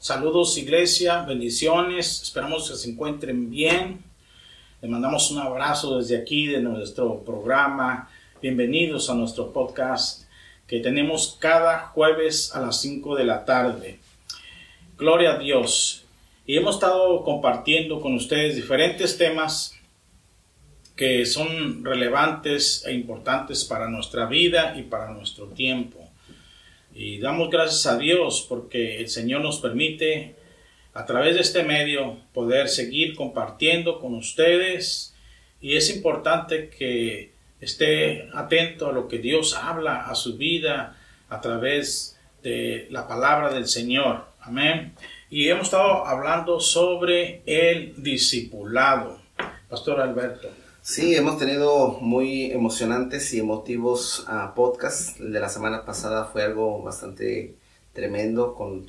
Saludos, iglesia, bendiciones, esperamos que se encuentren bien. Les mandamos un abrazo desde aquí de nuestro programa. Bienvenidos a nuestro podcast que tenemos cada jueves a las 5 de la tarde. Gloria a Dios. Y hemos estado compartiendo con ustedes diferentes temas que son relevantes e importantes para nuestra vida y para nuestro tiempo. Y damos gracias a Dios porque el Señor nos permite a través de este medio poder seguir compartiendo con ustedes, y es importante que esté atento a lo que Dios habla a su vida a través de la palabra del Señor. Amén. Y hemos estado hablando sobre el discipulado. Pastor Alberto. Sí, hemos tenido muy emocionantes y emotivos podcasts. El de la semana pasada fue algo bastante tremendo con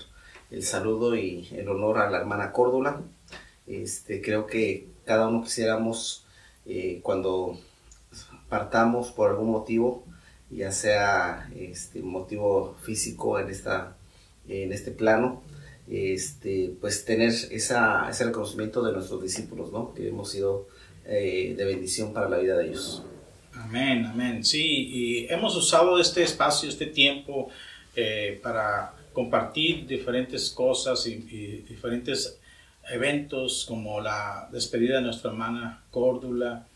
el saludo y el honor a la hermana Córdula. Creo que cada uno quisiéramos cuando partamos por algún motivo, ya sea motivo físico en este plano, pues tener ese reconocimiento de nuestros discípulos, ¿no? Que hemos sido de bendición para la vida de ellos. Amén, amén. Sí, y hemos usado este espacio, este tiempo para compartir diferentes cosas y diferentes eventos como la despedida de nuestra hermana Córdula,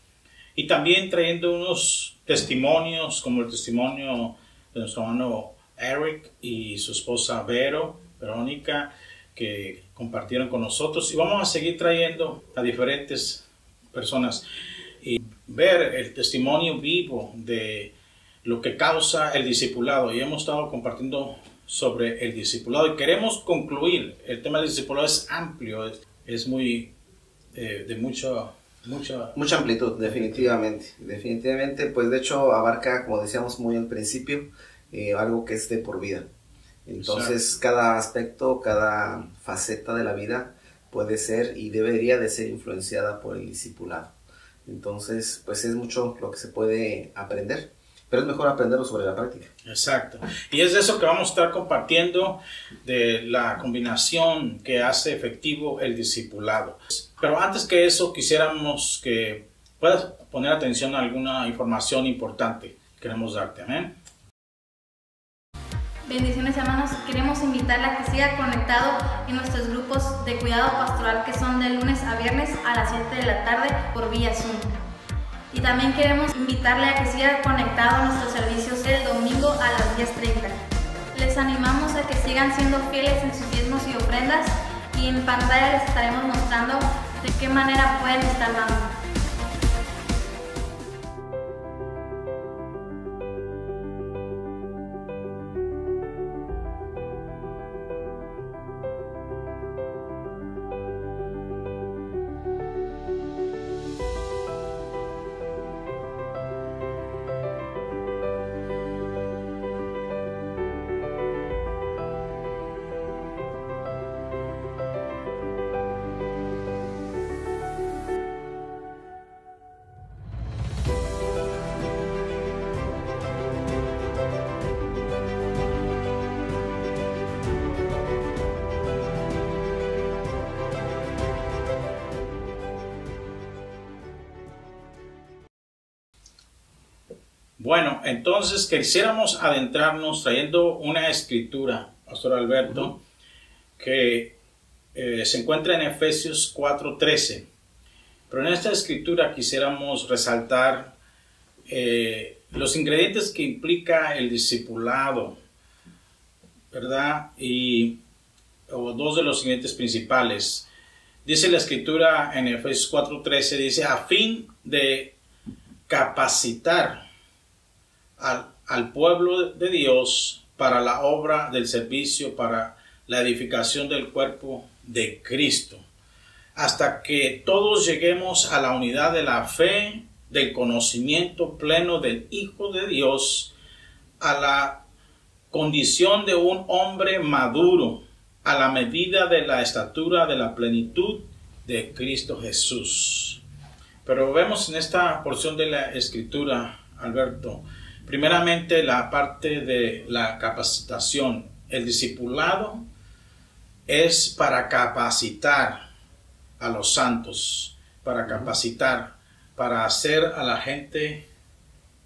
y también trayendo unos testimonios como el testimonio de nuestro hermano Eric y su esposa Verónica, que compartieron con nosotros, y vamos a seguir trayendo a diferentes personas y ver el testimonio vivo de lo que causa el discipulado. Y hemos estado compartiendo sobre el discipulado y queremos concluir. El tema del discipulado es amplio, es muy de mucha amplitud, definitivamente, pues de hecho abarca, como decíamos muy al principio, algo que es de por vida. Entonces, exacto, cada aspecto, cada faceta de la vida puede ser y debería de ser influenciada por el discipulado. Entonces, pues es mucho lo que se puede aprender, pero es mejor aprenderlo sobre la práctica. Exacto. Y es de eso que vamos a estar compartiendo, de la combinación que hace efectivo el discipulado. Pero antes que eso, quisiéramos que puedas poner atención a alguna información importante que queremos darte. Amén. Bendiciones, hermanos. Queremos invitarle a que siga conectado en nuestros grupos de cuidado pastoral, que son de lunes a viernes a las 7 de la tarde por vía Zoom. Y también queremos invitarle a que siga conectado a nuestros servicios el domingo a las 10:30. Les animamos a que sigan siendo fieles en sus diezmos y ofrendas, y en pantalla les estaremos mostrando de qué manera pueden estar dando. Bueno, entonces quisiéramos adentrarnos trayendo una escritura, Pastor Alberto, que se encuentra en Efesios 4:13. Pero en esta escritura quisiéramos resaltar los ingredientes que implica el discipulado, ¿verdad? O dos de los ingredientes principales. Dice la escritura en Efesios 4:13, dice, a fin de capacitar al pueblo de Dios para la obra del servicio, para la edificación del cuerpo de Cristo, hasta que todos lleguemos a la unidad de la fe, del conocimiento pleno del Hijo de Dios, a la condición de un hombre maduro, a la medida de la estatura de la plenitud de Cristo Jesús. Pero vemos en esta porción de la escritura, Alberto, primeramente la parte de la capacitación. El discipulado es para capacitar a los santos, para capacitar, para hacer a la gente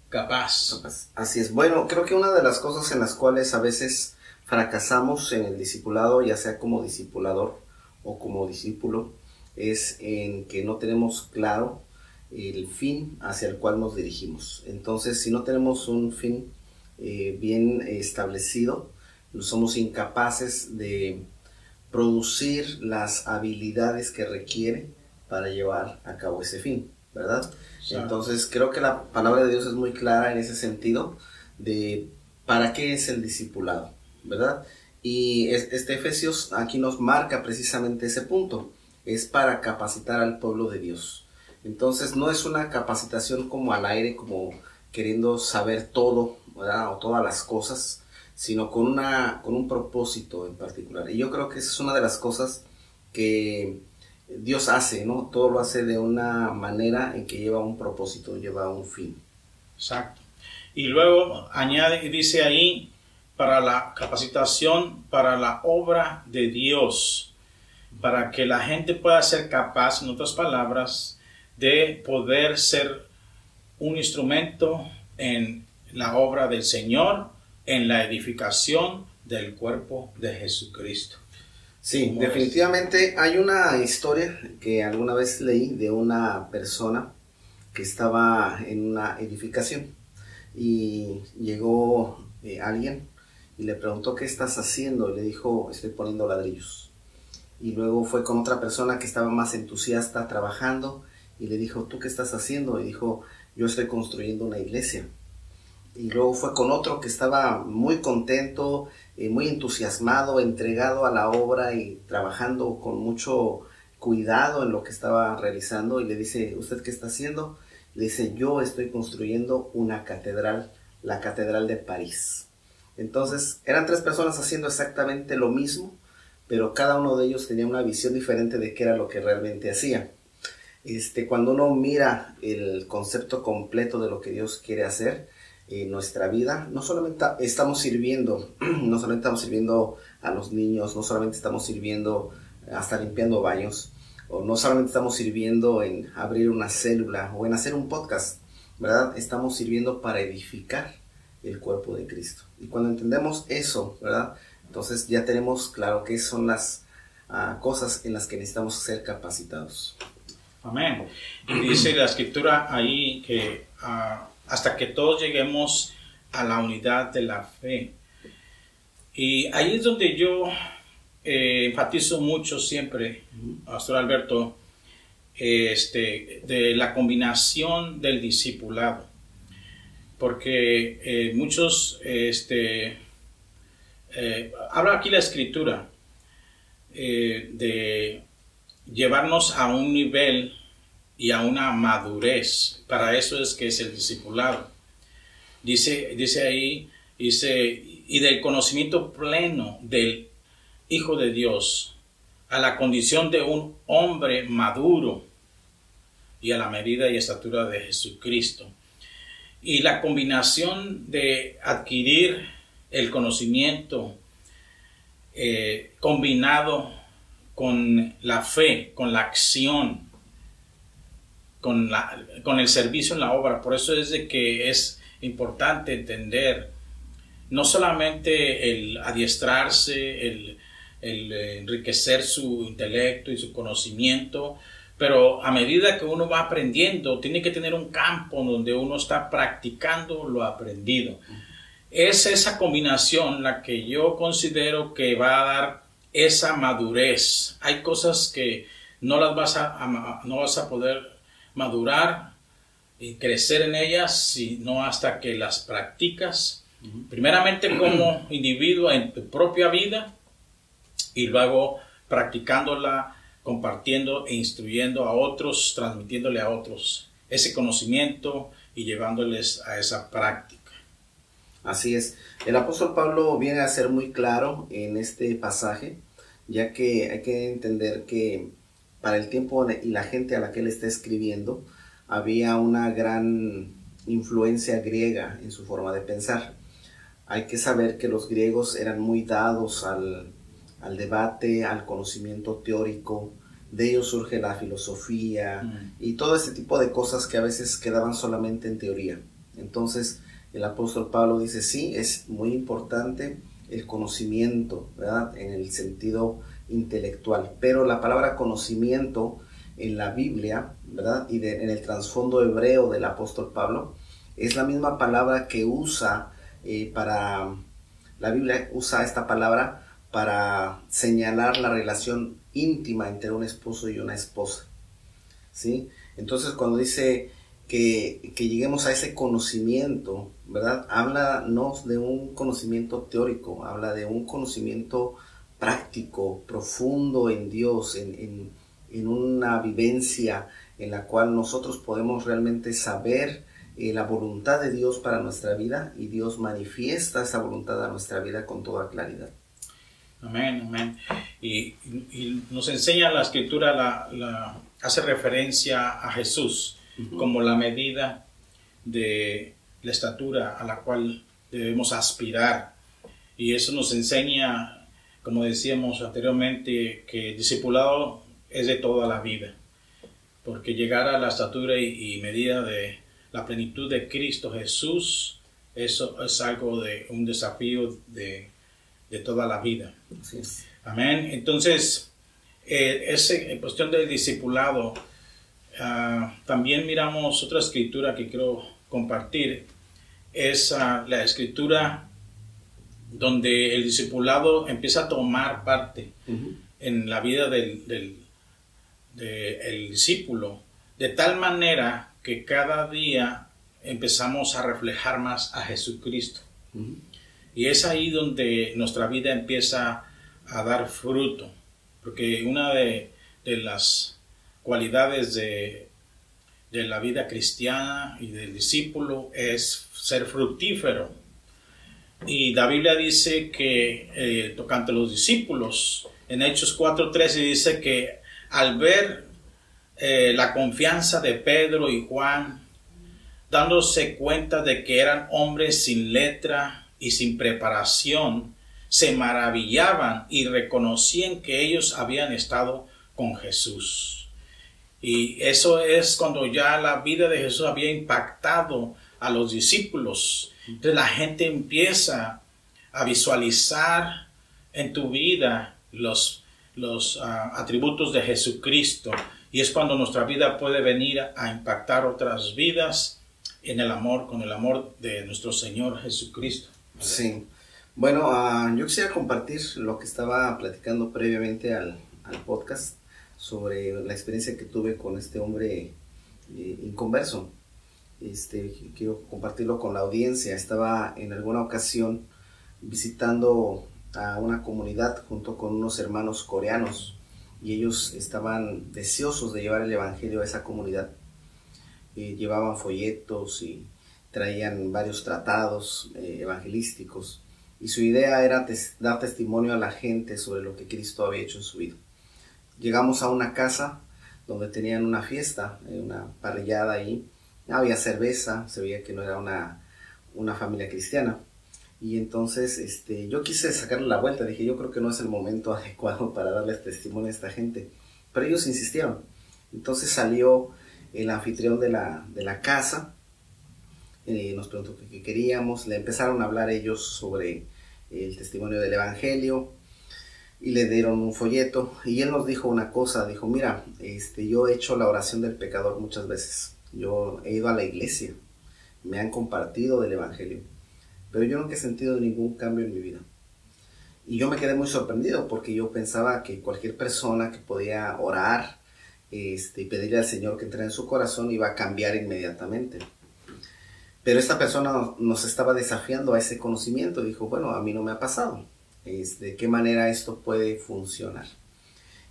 capaz. Así es. Bueno, creo que una de las cosas en las cuales a veces fracasamos en el discipulado, ya sea como discipulador o como discípulo, es en que no tenemos claro el fin hacia el cual nos dirigimos. Entonces, si no tenemos un fin bien establecido, somos incapaces de producir las habilidades que requiere para llevar a cabo ese fin, ¿verdad? Sí. Entonces, creo que la palabra de Dios es muy clara en ese sentido de para qué es el discipulado, ¿verdad? Y Efesios aquí nos marca precisamente ese punto. Es para capacitar al pueblo de Dios. Entonces no es una capacitación como al aire, como queriendo saber todo, ¿verdad? O todas las cosas, sino con un propósito en particular. Y yo creo que esa es una de las cosas que Dios hace, ¿no? Todo lo hace de una manera en que lleva un propósito, lleva un fin. Exacto. Y luego añade y dice ahí, para la capacitación, para la obra de Dios, para que la gente pueda ser capaz, en otras palabras, de poder ser un instrumento en la obra del Señor, en la edificación del cuerpo de Jesucristo. Sí, definitivamente hay una historia que alguna vez leí de una persona que estaba en una edificación y llegó alguien y le preguntó ¿qué estás haciendo? Y le dijo, estoy poniendo ladrillos. Y luego fue con otra persona que estaba más entusiasta trabajando y le dijo, ¿tú qué estás haciendo? Y dijo, yo estoy construyendo una iglesia. Y luego fue con otro que estaba muy contento, muy entusiasmado, entregado a la obra y trabajando con mucho cuidado en lo que estaba realizando. Y le dice, ¿usted qué está haciendo? Le dice, yo estoy construyendo una catedral, la Catedral de París. Entonces, eran tres personas haciendo exactamente lo mismo, pero cada uno de ellos tenía una visión diferente de qué era lo que realmente hacía. Cuando uno mira el concepto completo de lo que Dios quiere hacer en nuestra vida, no solamente estamos sirviendo, no solamente estamos sirviendo a los niños, no solamente estamos sirviendo hasta limpiando baños, o no solamente estamos sirviendo en abrir una célula o en hacer un podcast, ¿verdad? Estamos sirviendo para edificar el cuerpo de Cristo. Y cuando entendemos eso, ¿verdad? Entonces ya tenemos claro qué son las cosas en las que necesitamos ser capacitados. Amén. Y dice la escritura ahí que hasta que todos lleguemos a la unidad de la fe. Y ahí es donde yo enfatizo mucho siempre, Pastor Alberto, de la combinación del discipulado. Porque muchos, habla aquí la escritura de llevarnos a un nivel y a una madurez. Para eso es que es el discipulado. Dice ahí, y del conocimiento pleno del Hijo de Dios, a la condición de un hombre maduro y a la medida y estatura de Jesucristo. Y la combinación de adquirir el conocimiento combinado con la fe, con la acción, con el servicio en la obra. Por eso es de que es importante entender no solamente el adiestrarse, el enriquecer su intelecto y su conocimiento, pero a medida que uno va aprendiendo, tiene que tener un campo donde uno está practicando lo aprendido. Es esa combinación la que yo considero que va a dar esa madurez. Hay cosas que no vas a poder madurar y crecer en ellas, sino hasta que las practicas, primeramente como individuo en tu propia vida, y luego practicándola, compartiendo e instruyendo a otros, transmitiéndole a otros ese conocimiento y llevándoles a esa práctica. Así es. El apóstol Pablo viene a ser muy claro en este pasaje, ya que hay que entender que para el tiempo y la gente a la que él está escribiendo, había una gran influencia griega en su forma de pensar. Hay que saber que los griegos eran muy dados al debate, al conocimiento teórico. De ellos surge la filosofía y todo este tipo de cosas que a veces quedaban solamente en teoría. Entonces el apóstol Pablo dice, sí, es muy importante el conocimiento, ¿verdad? En el sentido intelectual, pero la palabra conocimiento en la Biblia, ¿verdad? Y en el trasfondo hebreo del apóstol Pablo, es la misma palabra que usa la Biblia usa esta palabra para señalar la relación íntima entre un esposo y una esposa, ¿sí? Entonces cuando dice que lleguemos a ese conocimiento, ¿verdad? Habla no de un conocimiento teórico, habla de un conocimiento práctico, profundo en Dios, en una vivencia en la cual nosotros podemos realmente saber la voluntad de Dios para nuestra vida, y Dios manifiesta esa voluntad a nuestra vida con toda claridad. Amén, amén. Y nos enseña la Escritura, hace referencia a Jesús como la medida de la estatura a la cual debemos aspirar. Y eso nos enseña, como decíamos anteriormente, que el discipulado es de toda la vida. Porque llegar a la estatura y medida de la plenitud de Cristo Jesús, eso es algo de un desafío de toda la vida. Así es. Amén. Entonces, en cuestión del discipulado, también miramos otra escritura que quiero compartir. Es la escritura donde el discipulado empieza a tomar parte en la vida del discípulo, de tal manera que cada día empezamos a reflejar más a Jesucristo. Y es ahí donde nuestra vida empieza a dar fruto, porque una de las cualidades de la vida cristiana y del discípulo es ser fructífero. Y la Biblia dice que tocante a los discípulos, en Hechos 4:13 dice que al ver la confianza de Pedro y Juan, dándose cuenta de que eran hombres sin letra y sin preparación, se maravillaban y reconocían que ellos habían estado con Jesús. Y eso es cuando ya la vida de Jesús había impactado a los discípulos. Entonces la gente empieza a visualizar en tu vida los atributos de Jesucristo, y es cuando nuestra vida puede venir a impactar otras vidas en el amor, con el amor de nuestro Señor Jesucristo. Sí. Bueno, yo quisiera compartir lo que estaba platicando previamente al podcast sobre la experiencia que tuve con este hombre inconverso. Quiero compartirlo con la audiencia. Estaba en alguna ocasión visitando a una comunidad junto con unos hermanos coreanos, y ellos estaban deseosos de llevar el evangelio a esa comunidad. Llevaban folletos y traían varios tratados evangelísticos, y su idea era dar testimonio a la gente sobre lo que Cristo había hecho en su vida. Llegamos a una casa donde tenían una fiesta, una parrillada ahí. Había cerveza, se veía que no era una familia cristiana. Y entonces yo quise sacarle la vuelta, dije, yo creo que no es el momento adecuado para darles testimonio a esta gente. Pero ellos insistieron. Entonces salió el anfitrión de la casa, nos preguntó qué queríamos, le empezaron a hablar ellos sobre el testimonio del evangelio, y le dieron un folleto, y él nos dijo una cosa, dijo, mira, yo he hecho la oración del pecador muchas veces, yo he ido a la iglesia, me han compartido del evangelio, pero yo nunca he sentido ningún cambio en mi vida. Y yo me quedé muy sorprendido, porque yo pensaba que cualquier persona que podía orar y pedirle al Señor que entrara en su corazón iba a cambiar inmediatamente. Pero esta persona nos estaba desafiando a ese conocimiento. Dijo, bueno, a mí no me ha pasado. ¿De qué manera esto puede funcionar?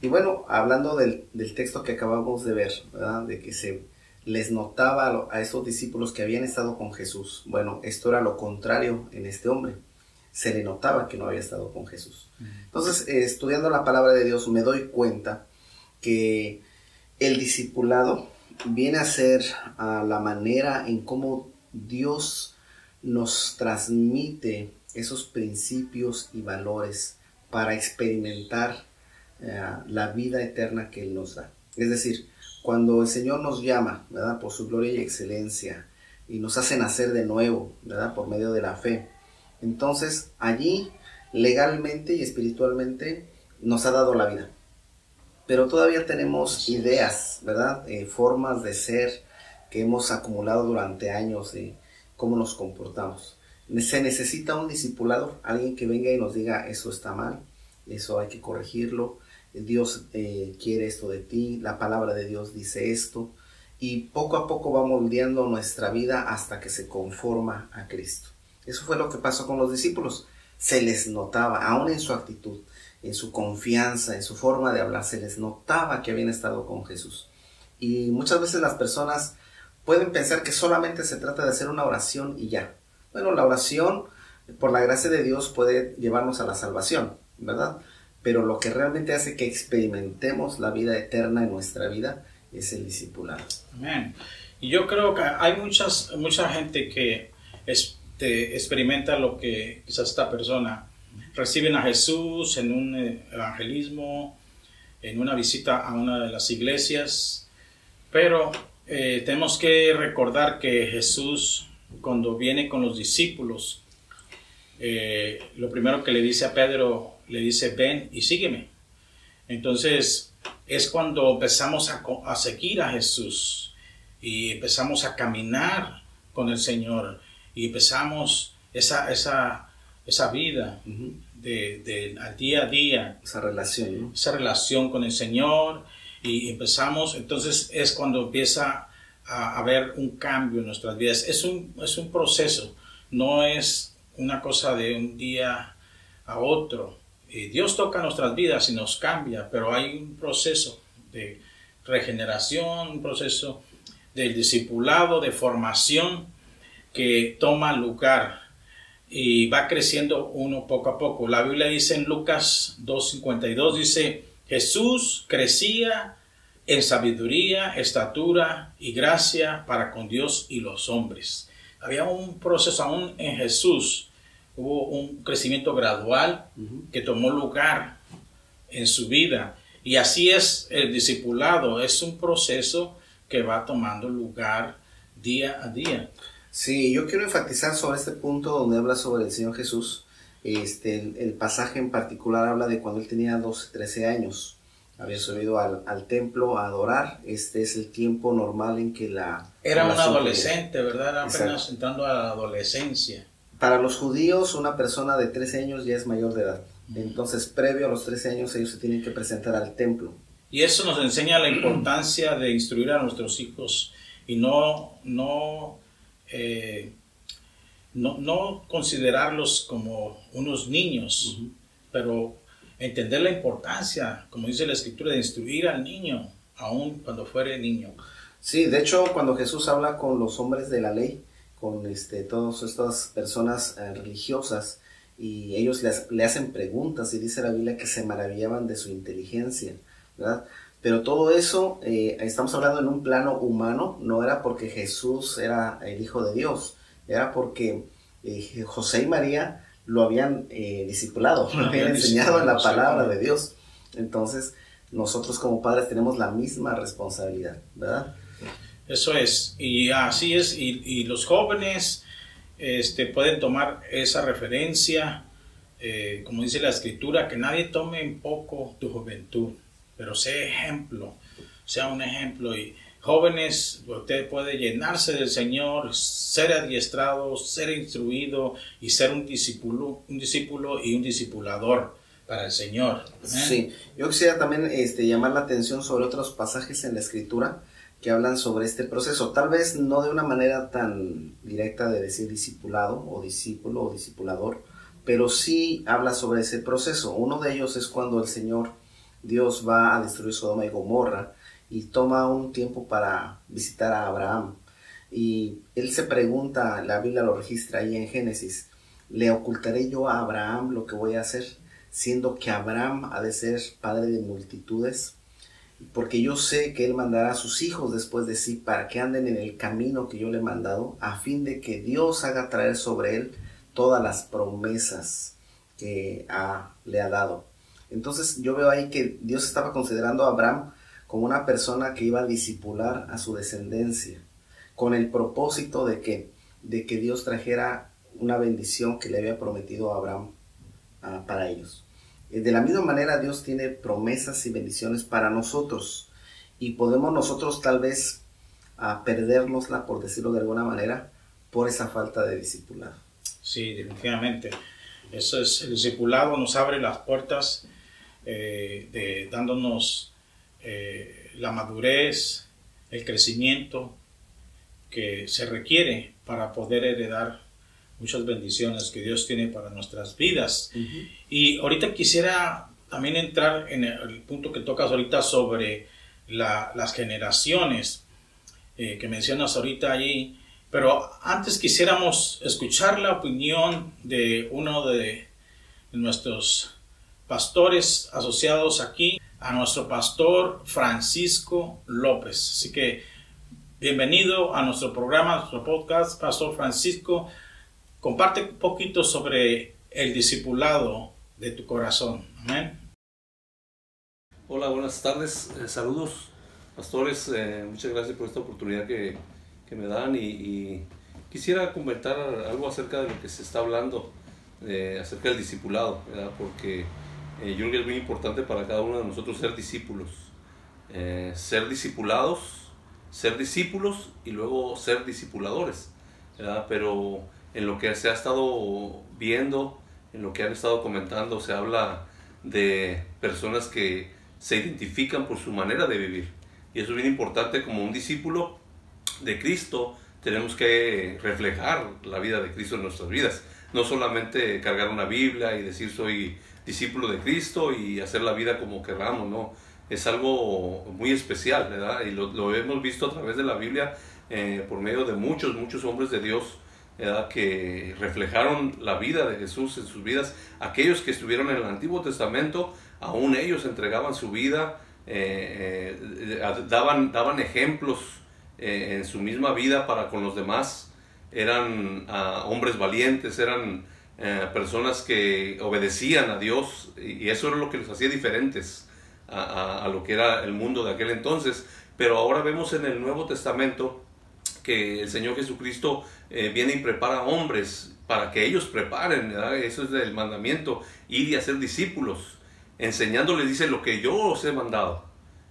Y bueno, hablando del texto que acabamos de ver, ¿verdad? De que se les notaba a estos discípulos que habían estado con Jesús. Bueno, esto era lo contrario en este hombre. Se le notaba que no había estado con Jesús. Entonces, estudiando la palabra de Dios, me doy cuenta que el discipulado viene a ser la manera en cómo Dios nos transmite esos principios y valores para experimentar la vida eterna que Él nos da. Es decir, cuando el Señor nos llama, ¿verdad?, por su gloria y excelencia, y nos hace nacer de nuevo, ¿verdad?, por medio de la fe, entonces allí legalmente y espiritualmente nos ha dado la vida. Pero todavía tenemos ideas, ¿verdad?, formas de ser que hemos acumulado durante años de cómo nos comportamos. Se necesita un discipulador, alguien que venga y nos diga: eso está mal, eso hay que corregirlo, Dios quiere esto de ti, la palabra de Dios dice esto, y poco a poco va moldeando nuestra vida hasta que se conforma a Cristo. Eso fue lo que pasó con los discípulos. Se les notaba, aún en su actitud, en su confianza, en su forma de hablar, se les notaba que habían estado con Jesús. Y muchas veces las personas pueden pensar que solamente se trata de hacer una oración y ya. Bueno, la oración, por la gracia de Dios, puede llevarnos a la salvación, ¿verdad? Pero lo que realmente hace que experimentemos la vida eterna en nuestra vida es el discipulado. Amén. Y yo creo que hay mucha gente que experimenta lo que quizás esta persona. Reciben a Jesús en un evangelismo, en una visita a una de las iglesias, pero tenemos que recordar que Jesús, cuando viene con los discípulos, lo primero que le dice a Pedro, le dice: ven y sígueme. Entonces es cuando empezamos a seguir a Jesús y empezamos a caminar con el Señor y empezamos esa vida al día a día, esa relación, ¿no? Esa relación con el Señor, y empezamos. Entonces es cuando empieza a haber un cambio en nuestras vidas. Es un proceso, no es una cosa de un día a otro. Dios toca nuestras vidas y nos cambia, pero hay un proceso de regeneración, un proceso del discipulado, de formación que toma lugar y va creciendo uno poco a poco. La Biblia dice en Lucas 2:52, dice: Jesús crecía en sabiduría, estatura y gracia para con Dios y los hombres. Había un proceso aún en Jesús. Hubo un crecimiento gradual que tomó lugar en su vida. Y así es el discipulado. Es un proceso que va tomando lugar día a día. Sí, yo quiero enfatizar sobre este punto donde habla sobre el Señor Jesús. El pasaje en particular habla de cuando él tenía 12, 13 años. Había subido al templo a adorar. Este es el tiempo normal en que era un adolescente, ¿verdad? Era apenas entrando a la adolescencia. Para los judíos, una persona de 13 años ya es mayor de edad. Entonces, previo a los 13 años, ellos se tienen que presentar al templo. Y eso nos enseña la importancia de instruir a nuestros hijos y no considerarlos como unos niños, pero entender la importancia, como dice la Escritura, de instruir al niño, aun cuando fuere niño. Sí, de hecho, cuando Jesús habla con los hombres de la ley, con todas estas personas religiosas, y ellos le hacen preguntas, y dice la Biblia que se maravillaban de su inteligencia, ¿verdad? Pero todo eso, estamos hablando en un plano humano, no era porque Jesús era el Hijo de Dios, era porque José y María lo habían discipulado, lo habían enseñado en la palabra de Dios. Entonces, nosotros como padres tenemos la misma responsabilidad, ¿verdad? Eso es, y así es, y los jóvenes pueden tomar esa referencia, como dice la Escritura, que nadie tome en poco tu juventud, pero sea un ejemplo, y jóvenes, usted puede llenarse del Señor, ser adiestrado, ser instruido y ser un discípulo y un discipulador para el Señor. Sí, yo quisiera también llamar la atención sobre otros pasajes en la Escritura que hablan sobre este proceso, tal vez no de una manera tan directa de decir discipulado o discípulo o discipulador, pero sí habla sobre ese proceso. Uno de ellos es cuando el Señor Dios va a destruir Sodoma y Gomorra y toma un tiempo para visitar a Abraham, y él se pregunta, la Biblia lo registra ahí en Génesis: ¿le ocultaré yo a Abraham lo que voy a hacer, siendo que Abraham ha de ser padre de multitudes? Porque yo sé que él mandará a sus hijos después de sí para que anden en el camino que yo le he mandado, a fin de que Dios haga traer sobre él todas las promesas que le ha dado. Entonces yo veo ahí que Dios estaba considerando a Abraham como una persona que iba a discipular a su descendencia, con el propósito de que Dios trajera una bendición que le había prometido a Abraham para ellos. De la misma manera, Dios tiene promesas y bendiciones para nosotros, y podemos nosotros tal vez perdérnosla, por decirlo de alguna manera, por esa falta de discipulado. Sí, definitivamente. Eso es, el discipulado nos abre las puertas, dándonos la madurez, el crecimiento que se requiere para poder heredar muchas bendiciones que Dios tiene para nuestras vidas. Uh-huh. Y ahorita quisiera también entrar en el punto que tocas ahorita sobre las generaciones que mencionas ahorita allí, pero antes quisiéramos escuchar la opinión de uno de nuestros pastores asociados aquí, a nuestro pastor Francisco López. Así que bienvenido a nuestro programa, a nuestro podcast, Pastor Francisco. Comparte un poquito sobre el discipulado de tu corazón. Amén. Hola, buenas tardes. Saludos, pastores. Muchas gracias por esta oportunidad que me dan y quisiera comentar algo acerca de lo que se está hablando, acerca del discipulado, ¿verdad? Porque yo creo que es muy importante para cada uno de nosotros ser discípulos, ser discipulados, ser discípulos y luego ser discipuladores, ¿verdad? Pero en lo que se ha estado viendo, en lo que han estado comentando, se habla de personas que se identifican por su manera de vivir. Y eso es bien importante. Como un discípulo de Cristo, tenemos que reflejar la vida de Cristo en nuestras vidas. No solamente cargar una Biblia y decir soy discípulo de Cristo y hacer la vida como querramos, no. Es algo muy especial, ¿verdad? Y lo hemos visto a través de la Biblia, por medio de muchos hombres de Dios, ¿verdad? Que reflejaron la vida de Jesús en sus vidas. Aquellos que estuvieron en el Antiguo Testamento, aún ellos entregaban su vida, daban ejemplos en su misma vida para con los demás. Eran hombres valientes, eran personas que obedecían a Dios, y eso era lo que los hacía diferentes a lo que era el mundo de aquel entonces. Pero ahora vemos en el Nuevo Testamento que el Señor Jesucristo viene y prepara hombres para que ellos preparen, ¿verdad? Eso es el mandamiento, ir y hacer discípulos, enseñándoles, dice, lo que yo os he mandado,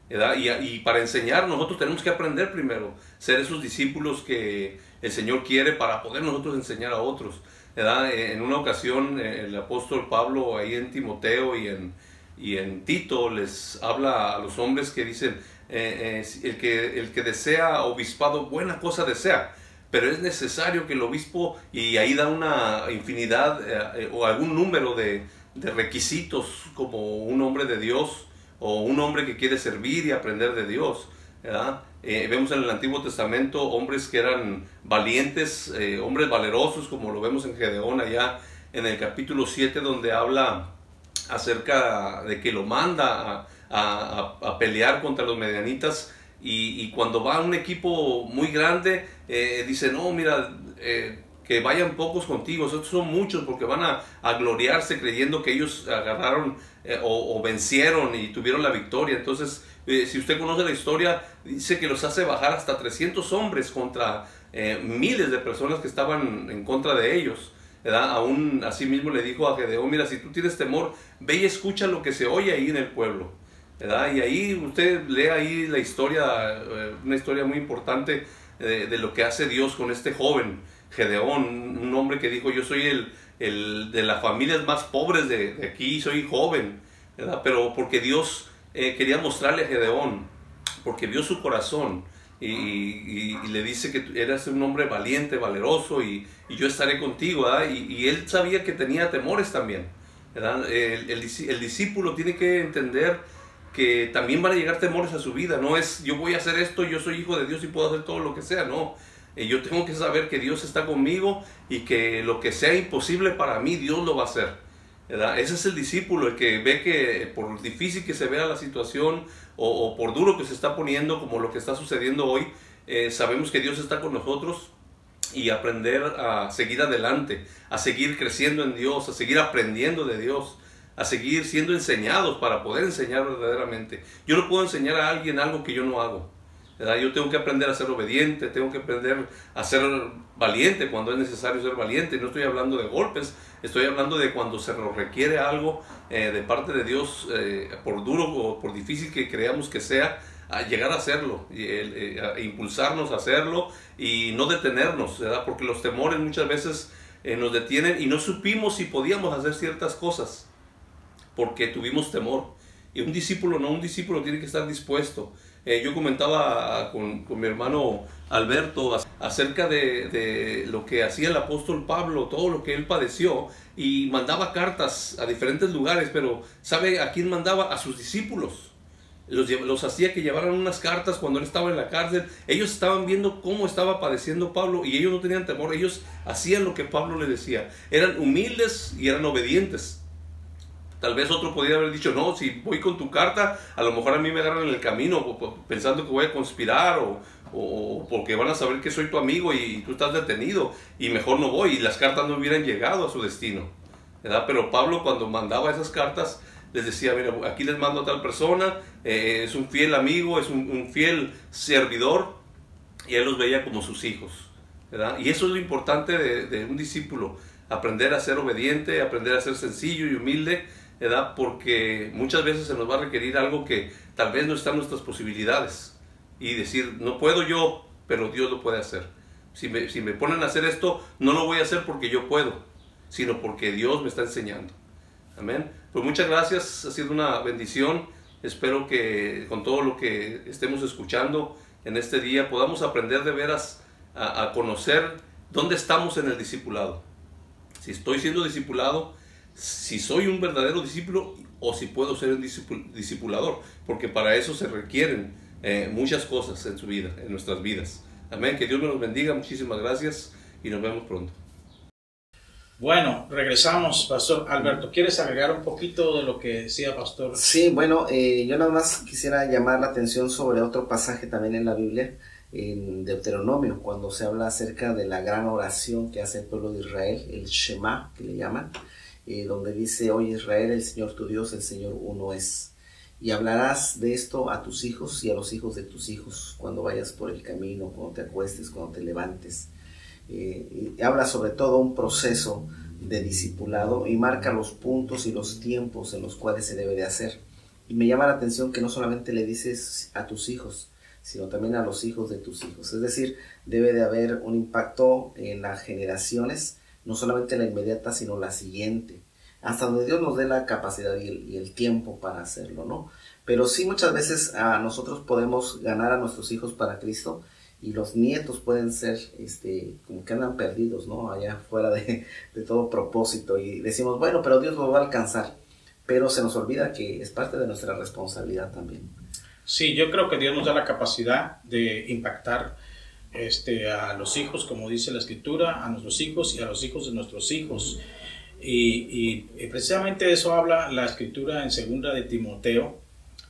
¿verdad? Y para enseñar nosotros tenemos que aprender primero, ser esos discípulos que el Señor quiere para poder nosotros enseñar a otros, ¿verdad? En una ocasión el apóstol Pablo ahí en Timoteo y en Tito les habla a los hombres que dicen, el que desea obispado, buena cosa desea, pero es necesario que el obispo, y ahí da una infinidad o algún número de requisitos, como un hombre de Dios o un hombre que quiere servir y aprender de Dios, ¿verdad? Vemos en el Antiguo Testamento hombres que eran valientes, hombres valerosos, como lo vemos en Gedeón allá en el capítulo 7, donde habla acerca de que lo manda a pelear contra los medianitas, y cuando va un equipo muy grande, dice, no, mira, que vayan pocos contigo, estos son muchos, porque van a gloriarse creyendo que ellos agarraron o vencieron y tuvieron la victoria. Entonces, si usted conoce la historia, dice que los hace bajar hasta 300 hombres contra miles de personas que estaban en contra de ellos, ¿verdad? Aún así mismo le dijo a Gedeón, mira, si tú tienes temor, ve y escucha lo que se oye ahí en el pueblo, ¿verdad? Y ahí usted lee ahí la historia, una historia muy importante de lo que hace Dios con este joven Gedeón, un hombre que dijo, yo soy el de las familias más pobres de aquí, soy joven, ¿verdad? Pero porque Dios quería mostrarle a Gedeón, porque vio su corazón, y le dice que eras un hombre valiente, valeroso, y yo estaré contigo, ¿verdad? Y él sabía que tenía temores también, ¿verdad? El discípulo tiene que entender que también van a llegar temores a su vida. No es yo voy a hacer esto, yo soy hijo de Dios y puedo hacer todo lo que sea, no. Yo tengo que saber que Dios está conmigo y que lo que sea imposible para mí, Dios lo va a hacer, ¿verdad? Ese es el discípulo, el que ve que por difícil que se vea la situación o por duro que se está poniendo, como lo que está sucediendo hoy, sabemos que Dios está con nosotros y aprender a seguir adelante, a seguir creciendo en Dios, a seguir aprendiendo de Dios, a seguir siendo enseñados para poder enseñar verdaderamente. Yo no puedo enseñar a alguien algo que yo no hago, ¿verdad? Yo tengo que aprender a ser obediente, tengo que aprender a ser valiente cuando es necesario ser valiente. No estoy hablando de golpes, estoy hablando de cuando se nos requiere algo de parte de Dios, por duro o por difícil que creamos que sea, a llegar a hacerlo, a impulsarnos a hacerlo y no detenernos, ¿verdad? Porque los temores muchas veces nos detienen y no supimos si podíamos hacer ciertas cosas porque tuvimos temor. Y un discípulo tiene que estar dispuesto. Yo comentaba con mi hermano Alberto acerca de lo que hacía el apóstol Pablo, todo lo que él padeció, y mandaba cartas a diferentes lugares, pero ¿sabe a quién mandaba? A sus discípulos. Los hacía que llevaran unas cartas cuando él estaba en la cárcel. Ellos estaban viendo cómo estaba padeciendo Pablo y ellos no tenían temor. Ellos hacían lo que Pablo les decía. Eran humildes y eran obedientes. Tal vez otro podría haber dicho, no, si voy con tu carta, a lo mejor a mí me agarran en el camino pensando que voy a conspirar o porque van a saber que soy tu amigo y tú estás detenido y mejor no voy, y las cartas no hubieran llegado a su destino, ¿verdad? Pero Pablo, cuando mandaba esas cartas, les decía, mira, aquí les mando a tal persona, es un fiel amigo, es un fiel servidor, y él los veía como sus hijos, ¿verdad? Y eso es lo importante de un discípulo, aprender a ser obediente, aprender a ser sencillo y humilde, ¿verdad? Porque muchas veces se nos va a requerir algo que tal vez no está en nuestras posibilidades, y decir, no puedo yo, pero Dios lo puede hacer. Si me ponen a hacer esto, no lo voy a hacer porque yo puedo, sino porque Dios me está enseñando. Amén. Pues muchas gracias, ha sido una bendición. Espero que con todo lo que estemos escuchando en este día podamos aprender de veras a conocer dónde estamos en el discipulado. Si estoy siendo discipulado, si soy un verdadero discípulo o si puedo ser un discipulador, porque para eso se requieren muchas cosas en su vida, en nuestras vidas. Amén. Que Dios nos bendiga. Muchísimas gracias y nos vemos pronto. Bueno, regresamos, Pastor Alberto. ¿Quieres agregar un poquito de lo que decía Pastor? Sí, bueno, yo nada más quisiera llamar la atención sobre otro pasaje también en la Biblia, en Deuteronomio, cuando se habla acerca de la gran oración que hace el pueblo de Israel, el Shema, que le llaman, donde dice, oye Israel, el Señor tu Dios, el Señor uno es. Y hablarás de esto a tus hijos y a los hijos de tus hijos, cuando vayas por el camino, cuando te acuestes, cuando te levantes. Y habla sobre todo un proceso de discipulado y marca los puntos y los tiempos en los cuales se debe de hacer. Y me llama la atención que no solamente le dices a tus hijos, sino también a los hijos de tus hijos. Es decir, debe de haber un impacto en las generaciones, no solamente la inmediata, sino la siguiente, hasta donde Dios nos dé la capacidad y el tiempo para hacerlo, ¿no? Pero sí, muchas veces nosotros podemos ganar a nuestros hijos para Cristo, y los nietos pueden ser como que andan perdidos, ¿no? Allá fuera de todo propósito, y decimos, bueno, pero Dios los va a alcanzar, pero se nos olvida que es parte de nuestra responsabilidad también. Sí, yo creo que Dios nos da la capacidad de impactar a los hijos, como dice la Escritura, a nuestros hijos y a los hijos de nuestros hijos. Y precisamente eso habla la Escritura en 2 de Timoteo,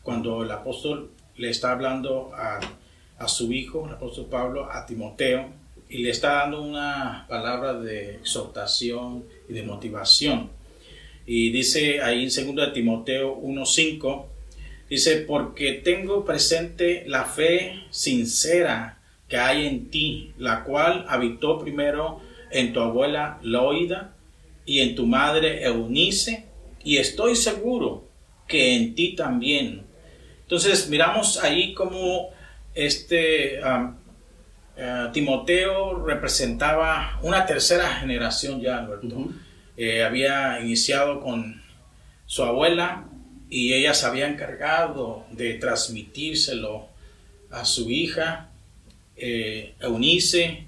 cuando el apóstol le está hablando a su hijo, el apóstol Pablo, a Timoteo, y le está dando una palabra de exhortación y de motivación. Y dice ahí en 2 de Timoteo 1:5, dice, porque tengo presente la fe sincera que hay en ti, la cual habitó primero en tu abuela Loida y en tu madre Eunice, y estoy seguro que en ti también. Entonces miramos ahí como Timoteo representaba una tercera generación ya, Alberto. Había iniciado con su abuela y ella se había encargado de transmitírselo a su hija Eunice,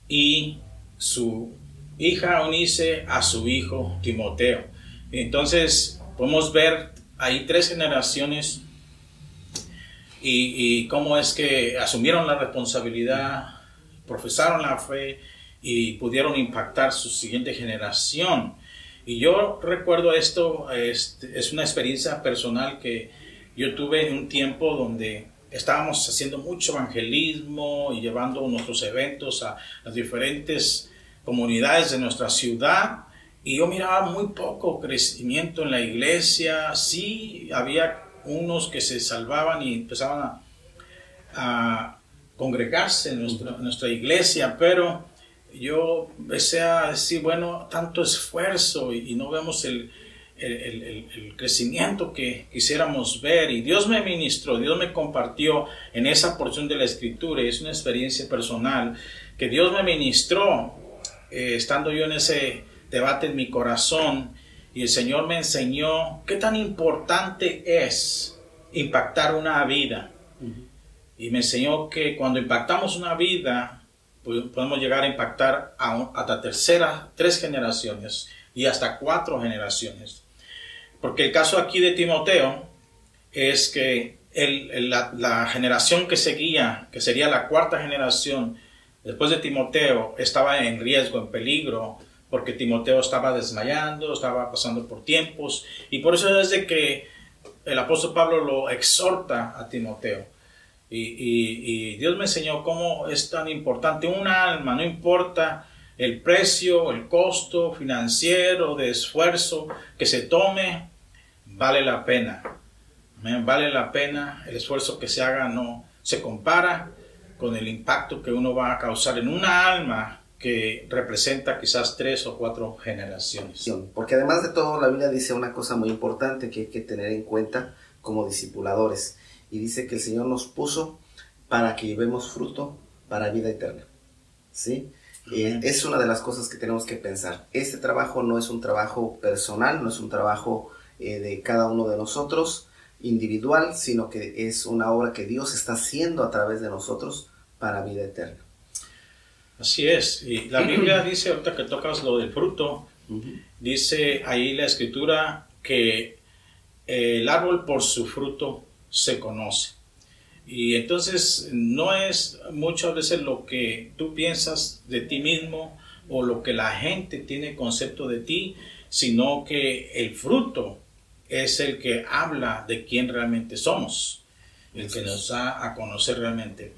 y su hija Eunice a su hijo Timoteo. Entonces podemos ver ahí 3 generaciones y cómo es que asumieron la responsabilidad, profesaron la fe y pudieron impactar su siguiente generación. Y yo recuerdo esto, es una experiencia personal que yo tuve en un tiempo donde estábamos haciendo mucho evangelismo y llevando nuestros eventos a las diferentes comunidades de nuestra ciudad, y yo miraba muy poco crecimiento en la iglesia. Sí, había unos que se salvaban y empezaban a congregarse en nuestra iglesia, pero yo empecé a decir, bueno, tanto esfuerzo y no vemos el crecimiento que quisiéramos ver. Y Dios me ministró, Dios me compartió en esa porción de la Escritura, y es una experiencia personal que Dios me ministró estando yo en ese debate en mi corazón, y el Señor me enseñó qué tan importante es impactar una vida. Y me enseñó que cuando impactamos una vida, podemos llegar a impactar hasta 3 generaciones y hasta 4 generaciones. Porque el caso aquí de Timoteo es que la generación que seguía, que sería la 4ª generación después de Timoteo, estaba en riesgo, en peligro, porque Timoteo estaba desmayando, estaba pasando por tiempos, y por eso es de que el apóstol Pablo lo exhorta a Timoteo. Y Dios me enseñó cómo es tan importante una alma, no importa el precio, el costo financiero, de esfuerzo que se tome, vale la pena. Vale la pena. El esfuerzo que se haga no se compara con el impacto que uno va a causar en una alma que representa quizás 3 o 4 generaciones. Porque además de todo, la Biblia dice una cosa muy importante que hay que tener en cuenta como discipuladores. Y dice que el Señor nos puso para que llevemos fruto para vida eterna. ¿Sí? Es una de las cosas que tenemos que pensar. Este trabajo no es un trabajo personal, no es un trabajo de cada uno de nosotros, individual, sino que es una obra que Dios está haciendo a través de nosotros para vida eterna. Así es. Y la Biblia dice, ahorita que tocas lo del fruto, dice ahí la Escritura que el árbol por su fruto se conoce. Y entonces no es muchas veces lo que tú piensas de ti mismo o lo que la gente tiene concepto de ti, sino que el fruto es el que habla de quién realmente somos, el que nos da a conocer realmente.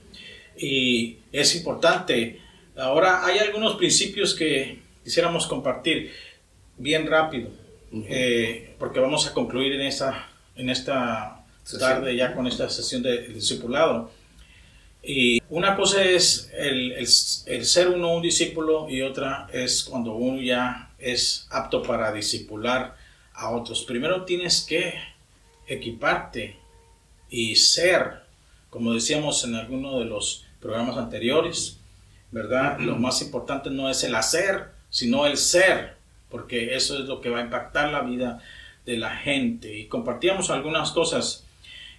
Y es importante. Ahora hay algunos principios que quisiéramos compartir bien rápido, porque vamos a concluir en esta tarde ya con esta sesión de discipulado. Y una cosa es el ser uno un discípulo, y otra es cuando uno ya es apto para discipular a otros. Primero tienes que equiparte y ser, como decíamos en alguno de los programas anteriores, ¿verdad? Lo más importante no es el hacer, sino el ser, porque eso es lo que va a impactar la vida de la gente. Y compartíamos algunas cosas.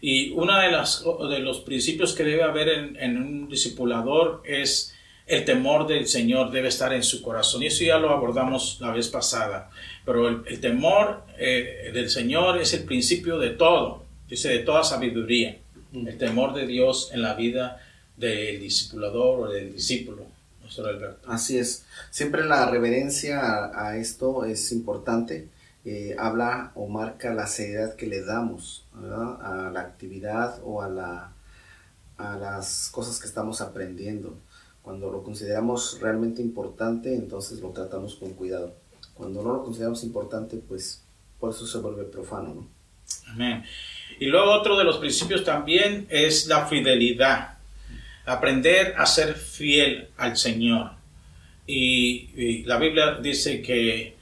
Y uno de los principios que debe haber en un discipulador es el temor del Señor, debe estar en su corazón. Y eso ya lo abordamos la vez pasada. Pero el temor del Señor es el principio de todo, dice, de toda sabiduría. El temor de Dios en la vida del discipulador o del discípulo. Nuestro Alberto. Así es. Siempre la reverencia a esto es importante. Habla o marca la seriedad que le damos, ¿verdad?, a la actividad o a las cosas que estamos aprendiendo. Cuando lo consideramos realmente importante, entonces lo tratamos con cuidado. Cuando no lo consideramos importante, pues por eso se vuelve profano, ¿no? Amén. Y luego otro de los principios también es la fidelidad. Aprender a ser fiel al Señor. Y la Biblia dice que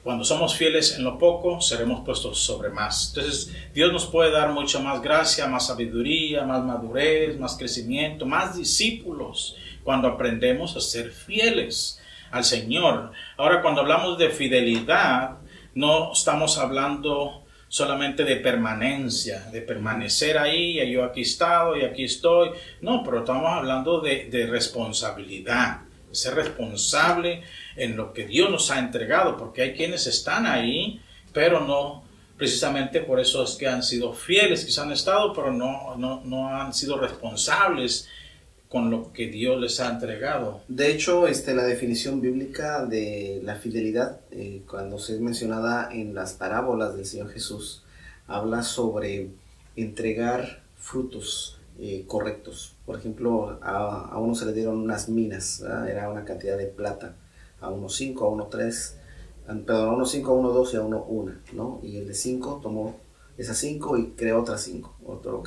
cuando somos fieles en lo poco, seremos puestos sobre más. Entonces Dios nos puede dar mucha más gracia, más sabiduría, más madurez, más crecimiento, más discípulos, cuando aprendemos a ser fieles al Señor. Ahora, cuando hablamos de fidelidad, no estamos hablando solamente de permanencia, de permanecer ahí, y yo aquí he estado y aquí estoy. No, pero estamos hablando de responsabilidad, de ser responsable en lo que Dios nos ha entregado, porque hay quienes están ahí, pero no precisamente por eso es que han sido fieles, quizás han estado, pero no han sido responsables con lo que Dios les ha entregado. De hecho, la definición bíblica de la fidelidad, cuando se es mencionada en las parábolas del Señor Jesús, habla sobre entregar frutos correctos. Por ejemplo, a uno se le dieron unas minas, ¿verdad? Era una cantidad de plata, a uno 5, a uno 3, perdón, a uno 5, a uno 2 y a uno 1, ¿no? Y el de 5 tomó esas 5 y creó otras 5. Otro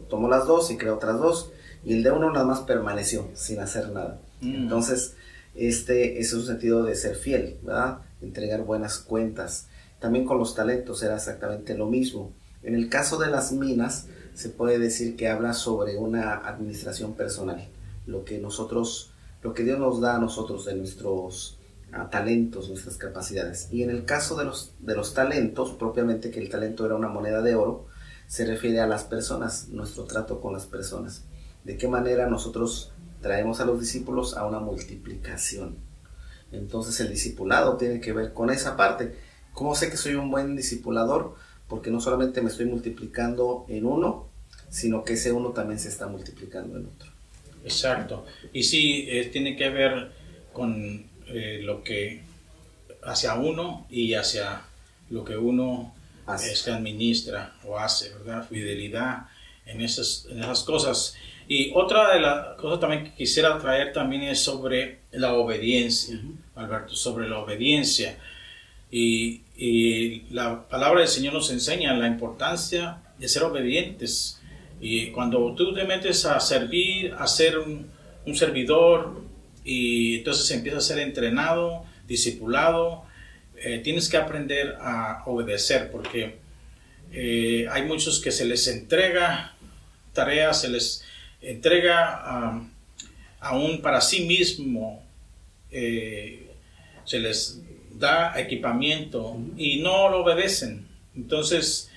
tomó las 2 y creó otras 2, y el de 1 nada más permaneció sin hacer nada. Entonces, ese es un sentido de ser fiel, ¿verdad? Entregar buenas cuentas. También con los talentos era exactamente lo mismo. En el caso de las minas, se puede decir que habla sobre una administración personal. Lo que Dios nos da a nosotros de nuestros talentos, nuestras capacidades. Y en el caso de los talentos, propiamente, que el talento era una moneda de oro, se refiere a las personas, nuestro trato con las personas. De qué manera nosotros traemos a los discípulos a una multiplicación. Entonces el discipulado tiene que ver con esa parte. ¿Cómo sé que soy un buen discipulador? Porque no solamente me estoy multiplicando en uno, sino que ese uno también se está multiplicando en otro. Exacto. Y sí, tiene que ver con lo que hacia uno y hacia lo que uno administra o hace, ¿verdad? Fidelidad en esas cosas. Y otra de las cosas también que quisiera traer también es sobre la obediencia, Alberto, sobre la obediencia. Y la palabra del Señor nos enseña la importancia de ser obedientes. Y cuando tú te metes a servir, a ser un servidor, y entonces empiezas a ser entrenado, discipulado, tienes que aprender a obedecer, porque hay muchos que se les entrega tareas, se les entrega aún para sí mismo, se les da equipamiento y no lo obedecen. Entonces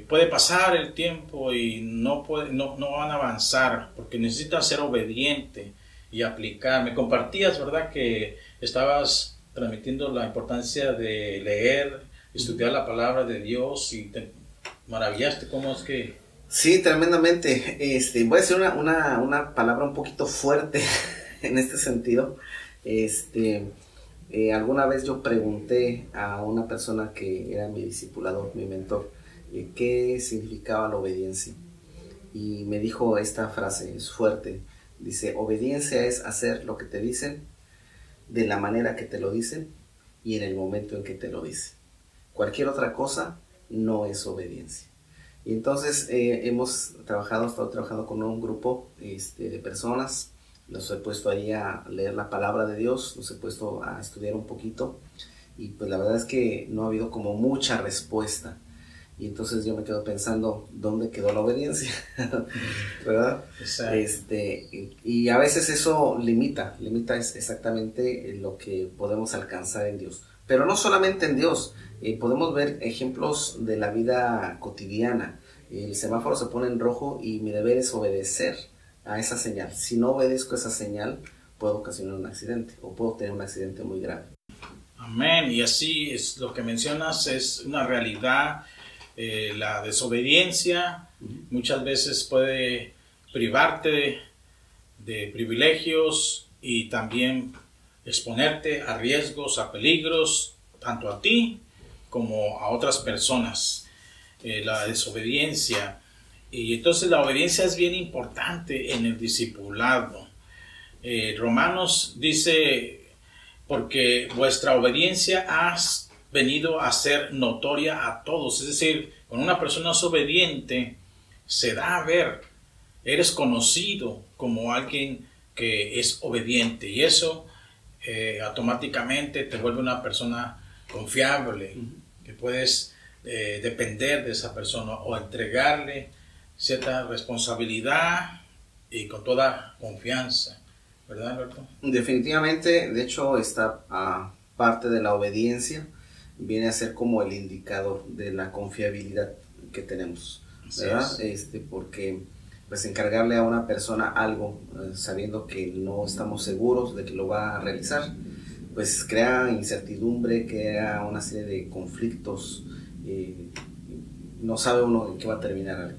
puede pasar el tiempo y no van a avanzar, porque necesitas ser obediente y aplicar. Me compartías, ¿verdad?, que estabas transmitiendo la importancia de leer, estudiar la palabra de Dios, y te maravillaste cómo es que... Sí, tremendamente. Voy a decir una palabra un poquito fuerte en este sentido. Alguna vez yo pregunté a una persona que era mi discipulador, mi mentor, qué significaba la obediencia. Y me dijo esta frase, es fuerte. Dice: obediencia es hacer lo que te dicen, de la manera que te lo dicen y en el momento en que te lo dicen. Cualquier otra cosa no es obediencia. Y entonces he estado trabajando con un grupo de personas. Los he puesto ahí a leer la palabra de Dios, los he puesto a estudiar un poquito, y pues la verdad es que no ha habido como mucha respuesta. Y entonces yo me quedo pensando, ¿dónde quedó la obediencia? ¿Verdad? Y a veces eso limita exactamente lo que podemos alcanzar en Dios. Pero no solamente en Dios, podemos ver ejemplos de la vida cotidiana. El semáforo se pone en rojo y mi deber es obedecer a esa señal. Si no obedezco esa señal, puedo ocasionar un accidente o puedo tener un accidente muy grave. Amén. Y así es lo que mencionas, es una realidad. La desobediencia muchas veces puede privarte de privilegios y también exponerte a riesgos, a peligros, tanto a ti como a otras personas. La desobediencia. Y entonces la obediencia es bien importante en el discipulado. Romanos dice: porque vuestra obediencia ha venido a ser notoria a todos. Es decir, cuando una persona es obediente, se da a ver, eres conocido como alguien que es obediente, y eso automáticamente te vuelve una persona confiable, que puedes depender de esa persona o entregarle cierta responsabilidad y con toda confianza, ¿verdad, Alberto? Definitivamente. De hecho, esta parte de la obediencia viene a ser como el indicador de la confiabilidad que tenemos, ¿verdad? Porque pues encargarle a una persona algo sabiendo que no estamos seguros de que lo va a realizar, pues crea incertidumbre, crea una serie de conflictos, no sabe uno en qué va a terminar algo,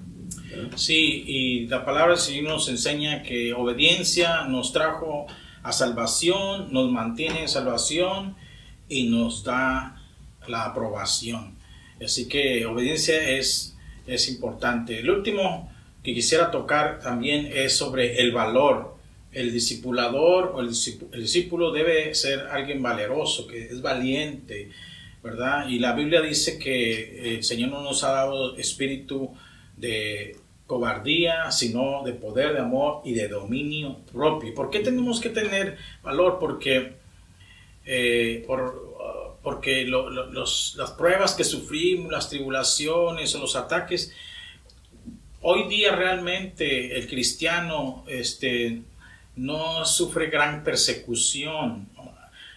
¿verdad? Sí, y la palabra del Señor nos enseña que obediencia nos trajo a salvación, nos mantiene en salvación y nos da la aprobación. Así que obediencia es es importante. El último que quisiera tocar también es sobre el valor. El discipulador o el discípulo debe ser alguien valeroso, que es valiente, ¿verdad? Y la Biblia dice que el Señor no nos ha dado espíritu de cobardía, sino de poder, de amor y de dominio propio. ¿Por qué tenemos que tener valor? Porque las pruebas que sufrimos, las tribulaciones o los ataques, hoy día realmente el cristiano no sufre gran persecución,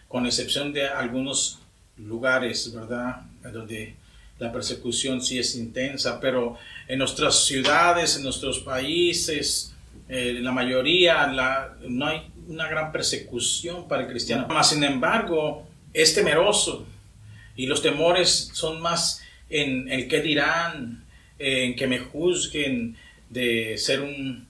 con excepción de algunos lugares, ¿verdad?, donde la persecución sí es intensa, pero en nuestras ciudades, en nuestros países, la mayoría, no hay una gran persecución para el cristiano. Mas, sin embargo, es temeroso, y los temores son más en el qué dirán, en que me juzguen de ser un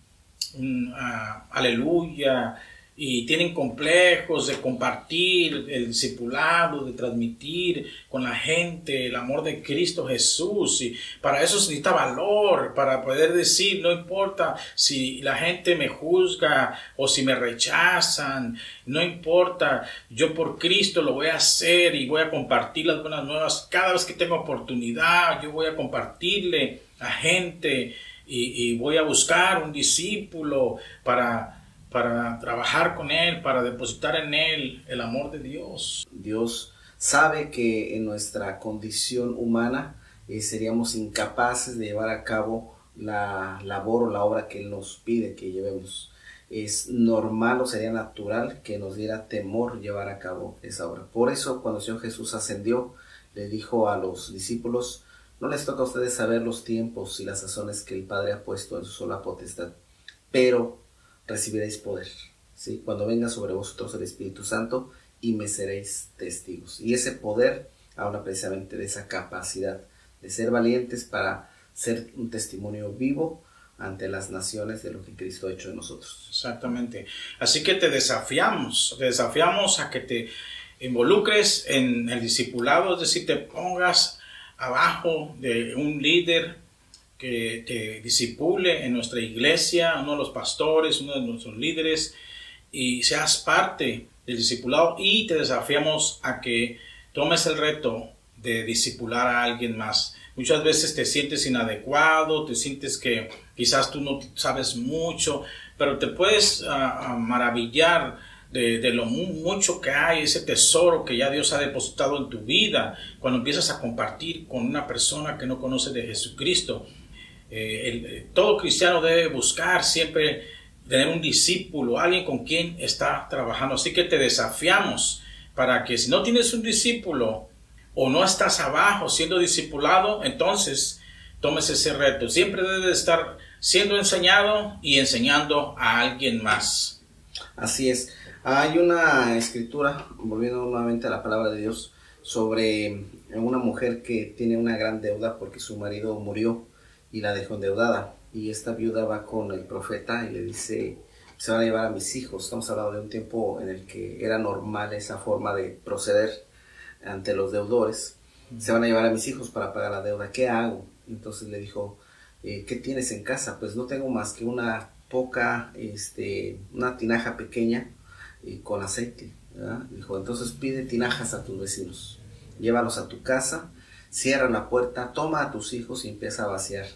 aleluya, y tienen complejos de compartir el discipulado, de transmitir con la gente el amor de Cristo Jesús, y para eso se necesita valor, para poder decir, no importa si la gente me juzga o si me rechazan, no importa, yo por Cristo lo voy a hacer y voy a compartir las buenas nuevas cada vez que tengo oportunidad. Yo voy a compartirle a gente y voy a buscar un discípulo para trabajar con él, para depositar en él el amor de Dios. Dios sabe que en nuestra condición humana seríamos incapaces de llevar a cabo la labor o la obra que Él nos pide que llevemos. Es normal o sería natural que nos diera temor llevar a cabo esa obra. Por eso, cuando el Señor Jesús ascendió, le dijo a los discípulos: no les toca a ustedes saber los tiempos y las sazones que el Padre ha puesto en su sola potestad, pero recibiréis poder, ¿sí?, cuando venga sobre vosotros el Espíritu Santo, y me seréis testigos. Y ese poder habla precisamente de esa capacidad de ser valientes para ser un testimonio vivo ante las naciones de lo que Cristo ha hecho en nosotros. Exactamente. Así que te desafiamos a que te involucres en el discipulado, es decir, te pongas abajo de un líder que te discipule en nuestra iglesia, uno de los pastores, uno de nuestros líderes, y seas parte del discipulado, y te desafiamos a que tomes el reto de discipular a alguien más. Muchas veces te sientes inadecuado, te sientes que quizás tú no sabes mucho, pero te puedes maravillar de lo mucho que hay, ese tesoro que ya Dios ha depositado en tu vida, cuando empiezas a compartir con una persona que no conoce de Jesucristo. Todo cristiano debe buscar siempre tener un discípulo, alguien con quien está trabajando. Así que te desafiamos para que, si no tienes un discípulo o no estás abajo siendo discipulado, entonces tomes ese reto. Siempre debe estar siendo enseñado y enseñando a alguien más. Así es. Hay una escritura, volviendo nuevamente a la palabra de Dios, sobre una mujer que tiene una gran deuda porque su marido murió y la dejó endeudada, y esta viuda va con el profeta y le dice: se van a llevar a mis hijos. Estamos hablando de un tiempo en el que era normal esa forma de proceder ante los deudores. Se van a llevar a mis hijos para pagar la deuda, ¿qué hago? Entonces le dijo: ¿qué tienes en casa? Pues no tengo más que una tinaja pequeña con aceite, ¿verdad? Dijo: entonces pide tinajas a tus vecinos, llévalos a tu casa, cierra la puerta, toma a tus hijos y empieza a vaciar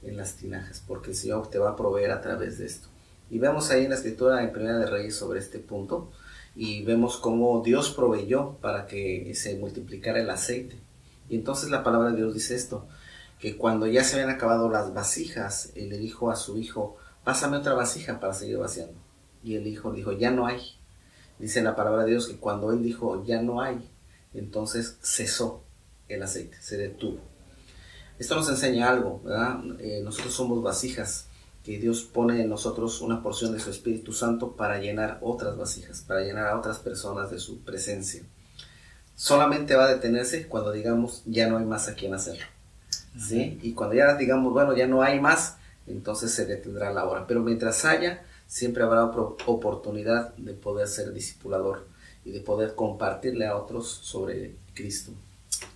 en las tinajas, porque el Señor te va a proveer a través de esto. Y vemos ahí en la escritura en Primera de Reyes sobre este punto, y vemos cómo Dios proveyó para que se multiplicara el aceite. Y entonces la palabra de Dios dice esto, que cuando ya se habían acabado las vasijas, él le dijo a su hijo: pásame otra vasija para seguir vaciando. Y el hijo dijo: ya no hay. Dice la palabra de Dios que cuando él dijo ya no hay, entonces cesó el aceite, se detuvo. Esto nos enseña algo, ¿verdad? Nosotros somos vasijas que Dios pone en nosotros una porción de su Espíritu Santo para llenar otras vasijas, para llenar a otras personas de su presencia. Solamente va a detenerse cuando digamos ya no hay más a quien hacerlo, ¿sí? Y cuando ya digamos, bueno, ya no hay más, entonces se detendrá la obra. Pero mientras haya, siempre habrá oportunidad de poder ser discipulador y de poder compartirle a otros sobre Cristo.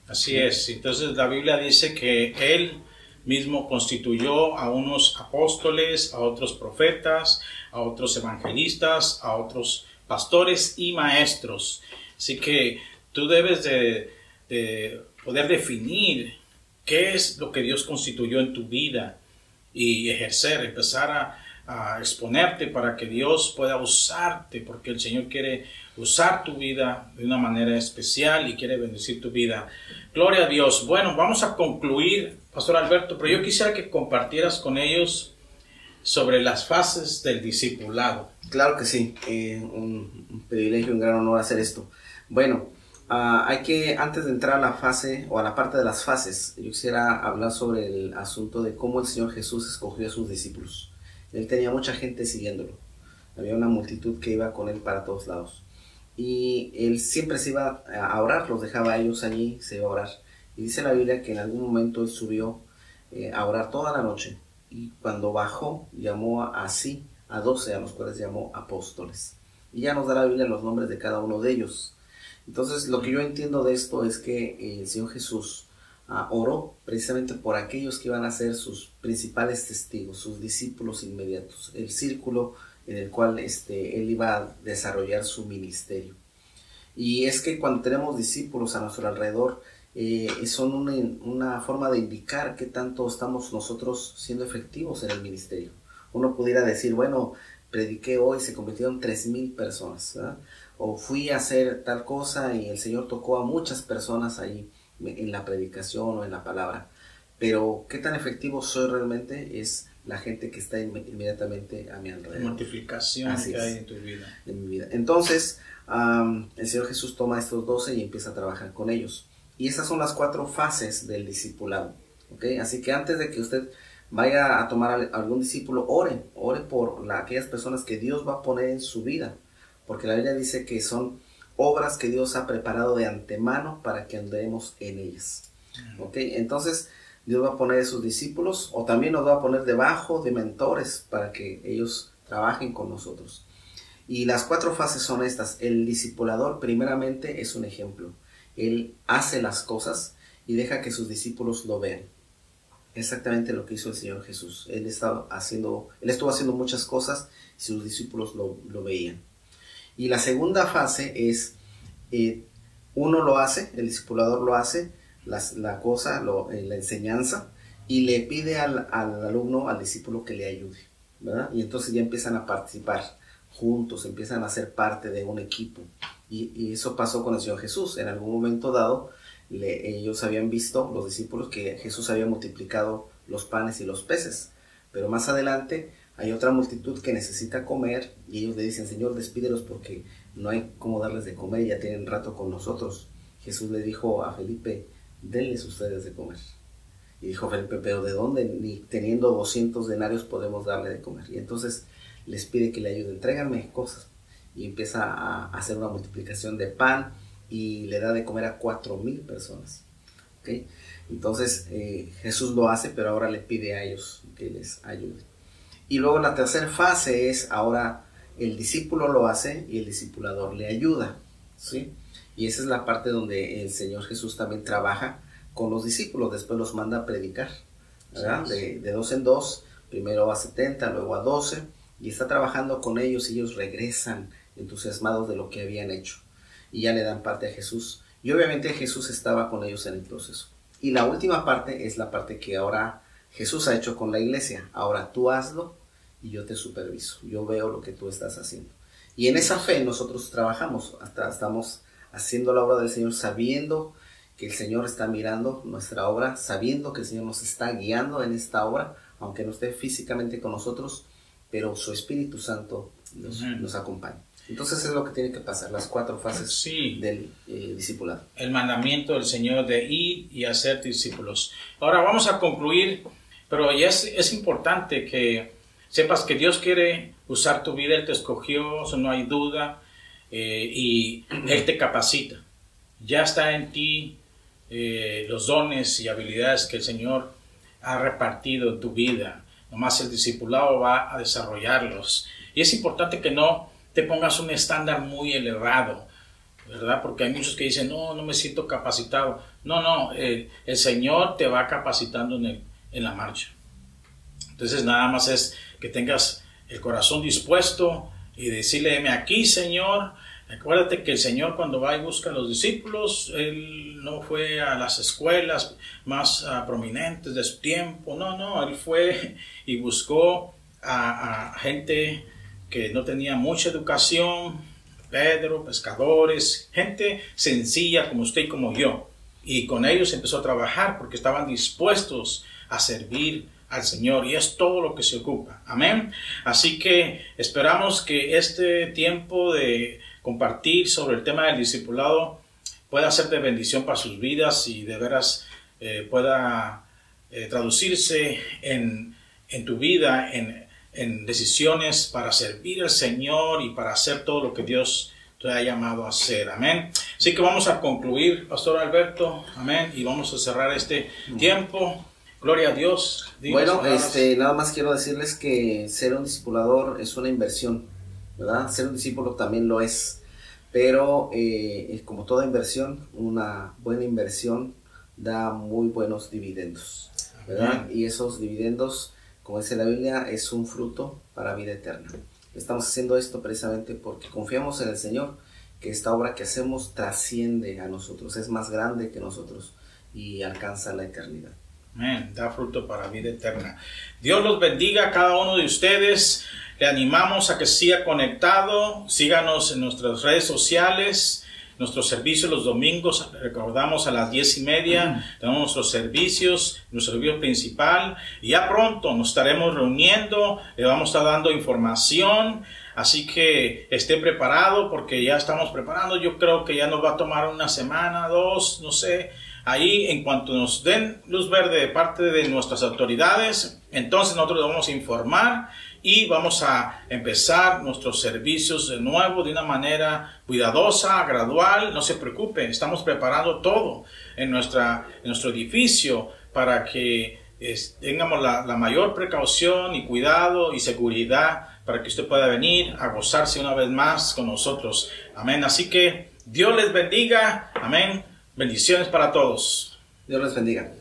Así es. Entonces la Biblia dice que Él mismo constituyó a unos apóstoles, a otros profetas, a otros evangelistas, a otros pastores y maestros. Así que tú debes de poder definir qué es lo que Dios constituyó en tu vida y empezar a exponerte para que Dios pueda usarte, porque el Señor quiere usar tu vida de una manera especial y quiere bendecir tu vida. Gloria a Dios. Bueno, vamos a concluir, Pastor Alberto, pero yo quisiera que compartieras con ellos sobre las fases del discipulado. Claro que sí, un privilegio, un gran honor hacer esto. Bueno, hay que, antes de entrar a la fase o a la parte de las fases, yo quisiera hablar sobre el asunto de cómo el Señor Jesús escogió a sus discípulos. Él tenía mucha gente siguiéndolo, había una multitud que iba con él para todos lados. Y él siempre se iba a orar, los dejaba a ellos allí, se iba a orar. Y dice la Biblia que en algún momento él subió a orar toda la noche. Y cuando bajó, llamó así a 12, a los cuales llamó apóstoles. Y ya nos da la Biblia los nombres de cada uno de ellos. Entonces, lo que yo entiendo de esto es que el Señor Jesús oró precisamente por aquellos que iban a ser sus principales testigos, sus discípulos inmediatos, el círculo en el cual él iba a desarrollar su ministerio. Y es que cuando tenemos discípulos a nuestro alrededor, son una forma de indicar qué tanto estamos nosotros siendo efectivos en el ministerio. Uno pudiera decir, bueno, prediqué hoy, se convirtieron 3,000 personas, ¿verdad? O fui a hacer tal cosa y el Señor tocó a muchas personas ahí en la predicación o en la palabra. Pero qué tan efectivo soy realmente es la gente que está inmediatamente a mi alrededor. La multiplicación que hay en tu vida. En mi vida. Entonces, el Señor Jesús toma estos 12 y empieza a trabajar con ellos. Y esas son las 4 fases del discipulado. ¿Okay? Así que antes de que usted vaya a tomar algún discípulo, ore por aquellas personas que Dios va a poner en su vida. Porque la Biblia dice que son obras que Dios ha preparado de antemano para que andemos en ellas. ¿Okay? Entonces, Dios va a poner esos discípulos, o también nos va a poner debajo de mentores para que ellos trabajen con nosotros. Y las 4 fases son estas. El discipulador primeramente es un ejemplo. Él hace las cosas y deja que sus discípulos lo vean. Exactamente lo que hizo el Señor Jesús. Él estuvo haciendo muchas cosas y sus discípulos lo veían. Y la segunda fase es, uno lo hace, el discipulador lo hace, la enseñanza, y le pide al alumno, al discípulo, que le ayude, ¿verdad? Y entonces ya empiezan a participar juntos, empiezan a ser parte de un equipo. Y eso pasó con el Señor Jesús. En algún momento dado, ellos habían visto, los discípulos, que Jesús había multiplicado los panes y los peces. Pero más adelante hay otra multitud que necesita comer y ellos le dicen, Señor, despídelos porque no hay cómo darles de comer y ya tienen rato con nosotros. Jesús le dijo a Felipe, denles ustedes de comer. Y dijo Felipe, pero ¿de dónde? Ni teniendo 200 denarios podemos darle de comer. Y entonces les pide que le ayuden, tráiganme cosas. Y empieza a hacer una multiplicación de pan y le da de comer a 4,000 personas. ¿Okay? Entonces Jesús lo hace, pero ahora le pide a ellos que les ayude. Y luego la tercera fase es, ahora el discípulo lo hace y el discipulador le ayuda, ¿sí? Y esa es la parte donde el Señor Jesús también trabaja con los discípulos, después los manda a predicar, ¿verdad? De 2 en 2, primero a 70, luego a 12, y está trabajando con ellos y ellos regresan entusiasmados de lo que habían hecho. Y ya le dan parte a Jesús. Y obviamente Jesús estaba con ellos en el proceso. Y la última parte es la parte que ahora Jesús ha hecho con la iglesia. Ahora tú hazlo y yo te superviso. Yo veo lo que tú estás haciendo. Y en esa fe nosotros trabajamos. Estamos haciendo la obra del Señor sabiendo que el Señor está mirando nuestra obra, sabiendo que el Señor nos está guiando en esta obra, aunque no esté físicamente con nosotros, pero su Espíritu Santo nos acompaña. Entonces es lo que tiene que pasar, las 4 fases del discipulado. El mandamiento del Señor de ir y hacer discípulos. Ahora vamos a concluir, pero ya es importante que sepas que Dios quiere usar tu vida, Él te escogió, eso no hay duda, y Él te capacita. Ya está en ti los dones y habilidades que el Señor ha repartido en tu vida. Nomás el discipulado va a desarrollarlos. Y es importante que no te pongas un estándar muy elevado, ¿verdad? Porque hay muchos que dicen, no me siento capacitado. No, el Señor te va capacitando en en la marcha. Entonces nada más es que tengas el corazón dispuesto y decirle, heme aquí, Señor. Acuérdate que el Señor, cuando va y busca a los discípulos, Él no fue a las escuelas más prominentes de su tiempo. No, Él fue y buscó a gente que no tenía mucha educación, Pedro, pescadores, gente sencilla como usted y como yo. Y con ellos empezó a trabajar porque estaban dispuestos a servir al Señor, y es todo lo que se ocupa. Amén. Así que esperamos que este tiempo de compartir sobre el tema del discipulado pueda ser de bendición para sus vidas y de veras pueda traducirse en tu vida, en decisiones para servir al Señor y para hacer todo lo que Dios te ha llamado a hacer. Amén. Así que vamos a concluir, Pastor Alberto. Amén. Y vamos a cerrar este tiempo. Gloria a Dios. Bueno, nada más quiero decirles que ser un discipulador es una inversión, ¿verdad? Ser un discípulo también lo es, pero como toda inversión, una buena inversión da muy buenos dividendos, ¿verdad? Y esos dividendos, como dice la Biblia, es un fruto para vida eterna. Estamos haciendo esto precisamente porque confiamos en el Señor, que esta obra que hacemos trasciende a nosotros, es más grande que nosotros y alcanza la eternidad. Amén, da fruto para vida eterna. Dios los bendiga a cada uno de ustedes. Le animamos a que siga conectado. Síganos en nuestras redes sociales. Nuestros servicios los domingos, recordamos, a las 10:30. Tenemos nuestros servicios, nuestro servicio principal. Y ya pronto nos estaremos reuniendo. Le vamos a estar dando información. Así que esté preparado porque ya estamos preparando. Yo creo que ya nos va a tomar una semana, 2, no sé. Ahí, en cuanto nos den luz verde de parte de nuestras autoridades, entonces nosotros les vamos a informar y vamos a empezar nuestros servicios de nuevo de una manera cuidadosa, gradual. No se preocupen, estamos preparando todo en nuestro edificio para que tengamos la mayor precaución y cuidado y seguridad para que usted pueda venir a gozarse una vez más con nosotros. Amén. Así que Dios les bendiga. Amén. Bendiciones para todos. Dios les bendiga.